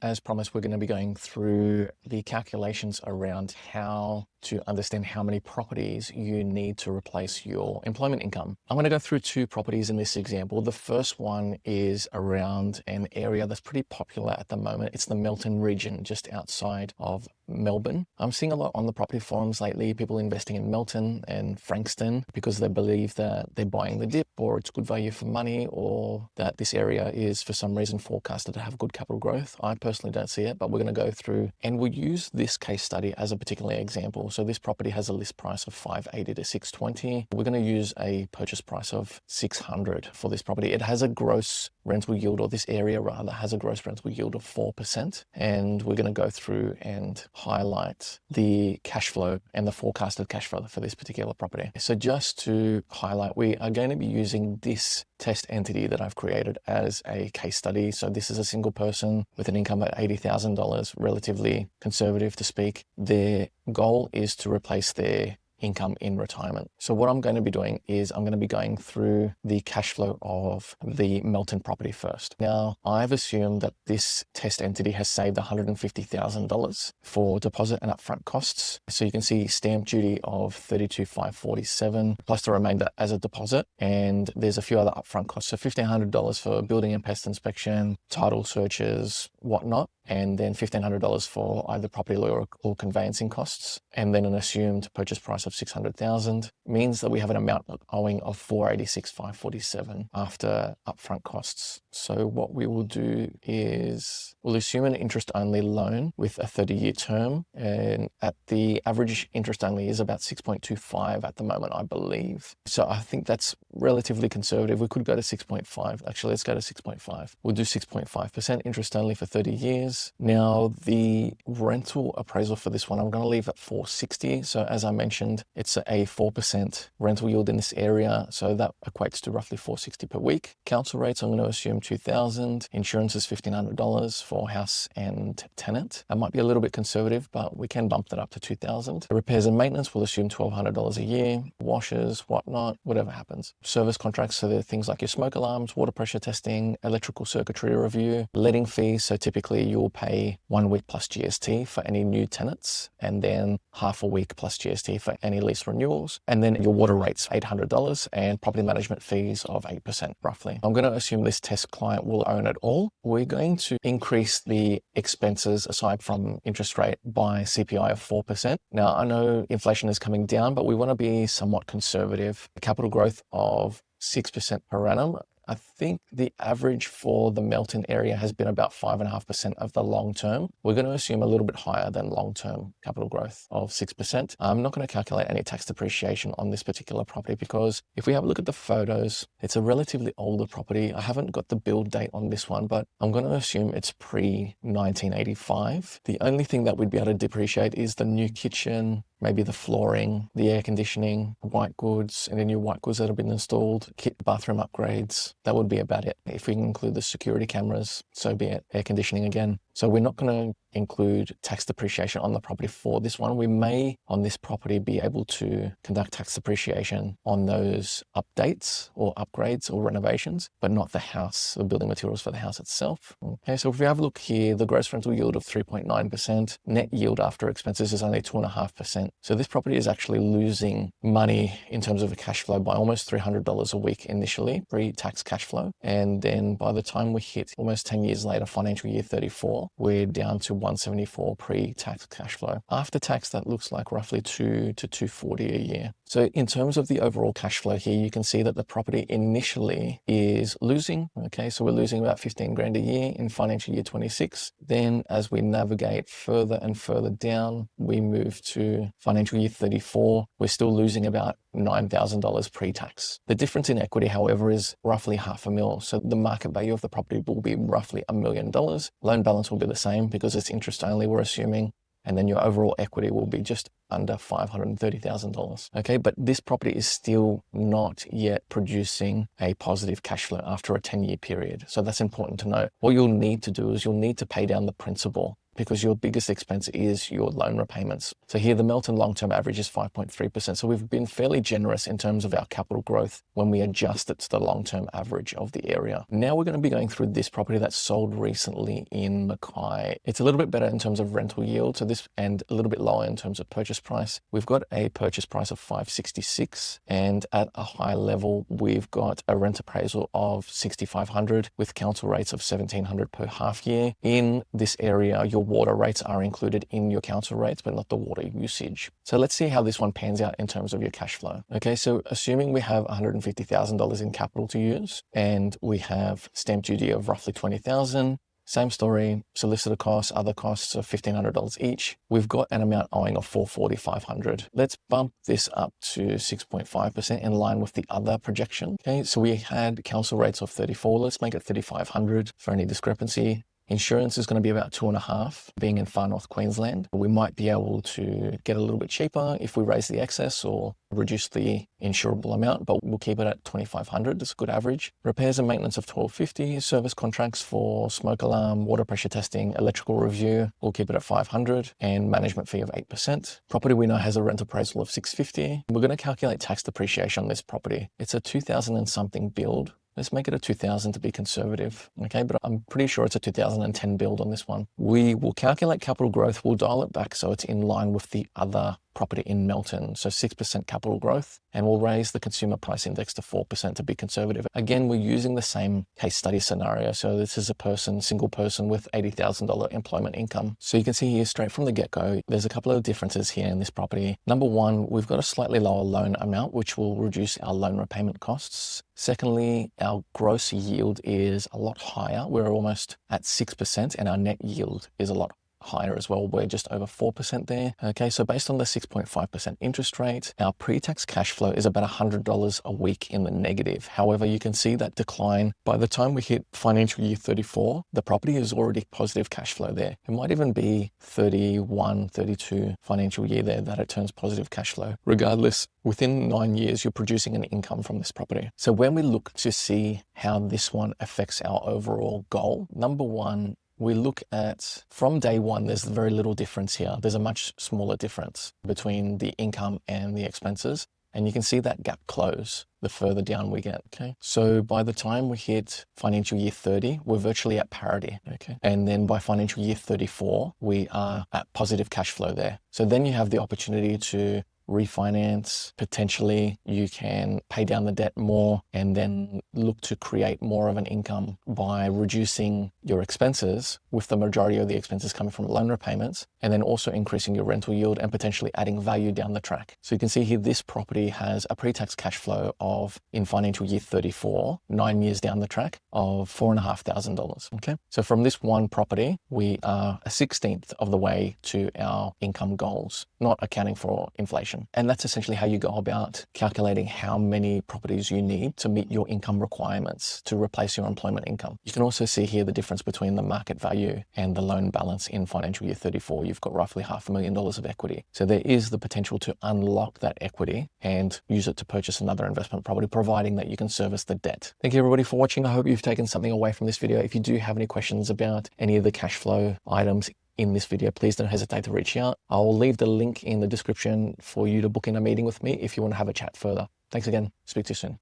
As promised, we're going to be going through the calculations around how to understand how many properties you need to replace your employment income. I'm going to go through 2 properties in this example. The first one is around an area that's pretty popular at the moment. It's the Melton region, just outside of Melbourne. I'm seeing a lot on the property forums lately, people investing in Melton and Frankston because they believe that they're buying the dip, or it's good value for money, or that this area is for some reason forecasted to have good capital growth. I personally don't see it, but we're going to go through and we'll use this case study as a particular example. So this property has a list price of $580 to $620. We're going to use a purchase price of $600 for this property. It has a gross rental yield, or this area rather has a gross rental yield of 4%. And we're going to go through and highlight the cash flow and the forecasted cash flow for this particular property. So just to highlight, we are going to be using this test entity that I've created as a case study. So this is a single person with an income at $80,000, relatively conservative to speak. Their goal is to replace their income in retirement. So what I'm going to be doing is I'm going to be going through the cash flow of the Melton property first. Now, I've assumed that this test entity has saved $150,000 for deposit and upfront costs. So you can see stamp duty of $32,547 plus the remainder as a deposit. And there's a few other upfront costs. So $1,500 for building and pest inspection, title searches, whatnot. And then $1,500 for either property lawyer or conveyancing costs. And then an assumed purchase price of $600,000 means that we have an amount owing of $486,547 after upfront costs. So what we will do is we'll assume an interest-only loan with a 30-year term, and at the average interest only is about 6.25 at the moment, I believe. So I think that's relatively conservative. We could go to 6.5. Actually, let's go to 6.5. We'll do 6.5% interest only for 30 years. Now, the rental appraisal for this one, I'm going to leave at $460. So as I mentioned, it's a 4% rental yield in this area. So that equates to roughly $460 per week. Council rates, I'm going to assume $2,000. Insurance is $1,500 for house and tenant. That might be a little bit conservative, but we can bump that up to $2,000. Repairs and maintenance, we'll assume $1,200 a year. Washers, whatnot, whatever happens. Service contracts, so they're things like your smoke alarms, water pressure testing, electrical circuitry review, letting fees. So typically you'll pay 1 week plus GST for any new tenants, and then half a week plus GST for any lease renewals. And then your water rates, $800, and property management fees of 8% roughly. I'm going to assume this test client will own it all. We're going to increase the expenses aside from interest rate by CPI of 4%. Now, I know inflation is coming down, but we want to be somewhat conservative. Capital growth of 6% per annum. I think the average for the Melton area has been about 5.5% of the long term. We're going to assume a little bit higher than long-term capital growth of 6%. I'm not going to calculate any tax depreciation on this particular property because if we have a look at the photos, it's a relatively older property. I haven't got the build date on this one, but I'm going to assume it's pre-1985. The only thing that we'd be able to depreciate is the new kitchen, maybe the flooring, the air conditioning, white goods, and the new white goods that have been installed, bathroom upgrades. That would be about it. If we can include the security cameras, so be it. Air conditioning again. So we're not going to include tax depreciation on the property for this one. We may, on this property, be able to conduct tax depreciation on those updates or upgrades or renovations, but not the house, the building materials for the house itself. Okay, so if we have a look here, the gross rental yield of 3.9%, net yield after expenses is only 2.5%. So this property is actually losing money in terms of a cash flow by almost $300 a week initially, pre-tax cash flow. And then by the time we hit almost 10 years later, financial year 34, we're down to 174 pre-tax cash flow. After tax, that looks like roughly $2 to $240 a year. So in terms of the overall cash flow here, you can see that the property initially is losing. Okay, so we're losing about 15 grand a year in financial year 26. Then as we navigate further and further down, we move to financial year 34. We're still losing about $9,000 pre-tax. The difference in equity, however, is roughly $500,000. So the market value of the property will be roughly $1 million. Loan balance will be the same because it's interest only, we're assuming. And then your overall equity will be just under $530,000. Okay, but this property is still not yet producing a positive cash flow after a 10-year period. So that's important to note. What you'll need to do is you'll need to pay down the principal because your biggest expense is your loan repayments. So here the Melton long-term average is 5.3%. So we've been fairly generous in terms of our capital growth when we adjust it to the long-term average of the area. Now we're going to be going through this property that sold recently in Mackay. It's a little bit better in terms of rental yield, so this, and a little bit lower in terms of purchase price. We've got a purchase price of $566, and at a high level we've got a rent appraisal of $6,500 with council rates of $1,700 per half year. In this area, your water rates are included in your council rates, but not the water usage. So let's see how this one pans out in terms of your cash flow. Okay, so assuming we have $150,000 in capital to use, and we have stamp duty of roughly $20,000, same story, solicitor costs, other costs of $1,500 each. We've got an amount owing of $440,500. Let's bump this up to 6.5% in line with the other projection. Okay, so we had council rates of 34. Let's make it 3,500 for any discrepancy. Insurance is going to be about 2.5, being in far north Queensland. We might be able to get a little bit cheaper if we raise the excess or reduce the insurable amount, but we'll keep it at 2,500. It's a good average. Repairs and maintenance of 1,250. Service contracts for smoke alarm, water pressure testing, electrical review, we'll keep it at 500, and management fee of 8%. Property we know has a rent appraisal of 650. We're going to calculate tax depreciation on this property. It's a 2000 and something build. Let's make it a 2000 to be conservative, okay? But I'm pretty sure it's a 2010 build on this one. We will calculate capital growth. We'll dial it back so it's in line with the other property in Melton. So 6% capital growth, and we'll raise the consumer price index to 4% to be conservative. Again, we're using the same case study scenario. So this is a person, single person with $80,000 employment income. So you can see here straight from the get-go, there's a couple of differences here in this property. Number one, we've got a slightly lower loan amount, which will reduce our loan repayment costs. Secondly, our gross yield is a lot higher. We're almost at 6%, and our net yield is a lot higher as well. We're just over 4% there. Okay, so based on the 6.5% interest rate, our pre-tax cash flow is about $100 a week in the negative. However, you can see that decline. By the time we hit financial year 34, the property is already positive cash flow there. It might even be 31, 32 financial year there that it turns positive cash flow. Regardless, within 9 years, you're producing an income from this property. So when we look to see how this one affects our overall goal, number one, we look at, from day one, there's very little difference here. There's a much smaller difference between the income and the expenses. And you can see that gap close the further down we get, okay? So by the time we hit financial year 30, we're virtually at parity, okay? And then by financial year 34, we are at positive cash flow there. So then you have the opportunity to refinance. Potentially you can pay down the debt more and then look to create more of an income by reducing your expenses, with the majority of the expenses coming from loan repayments, and then also increasing your rental yield and potentially adding value down the track. So you can see here this property has a pre-tax cash flow of, in financial year 34, 9 years down the track, of $4,500, okay? So from this one property, we are a 16th of the way to our income goals, not accounting for inflation. And that's essentially how you go about calculating how many properties you need to meet your income requirements to replace your employment income. You can also see here the difference between the market value and the loan balance in financial year 34. You've got roughly $500,000 of equity. So there is the potential to unlock that equity and use it to purchase another investment property, providing that you can service the debt. Thank you everybody for watching. I hope you've taken something away from this video. If you do have any questions about any of the cash flow items in this video, please don't hesitate to reach out. I'll leave the link in the description for you to book in a meeting with me if you want to have a chat further. Thanks again. Speak to you soon.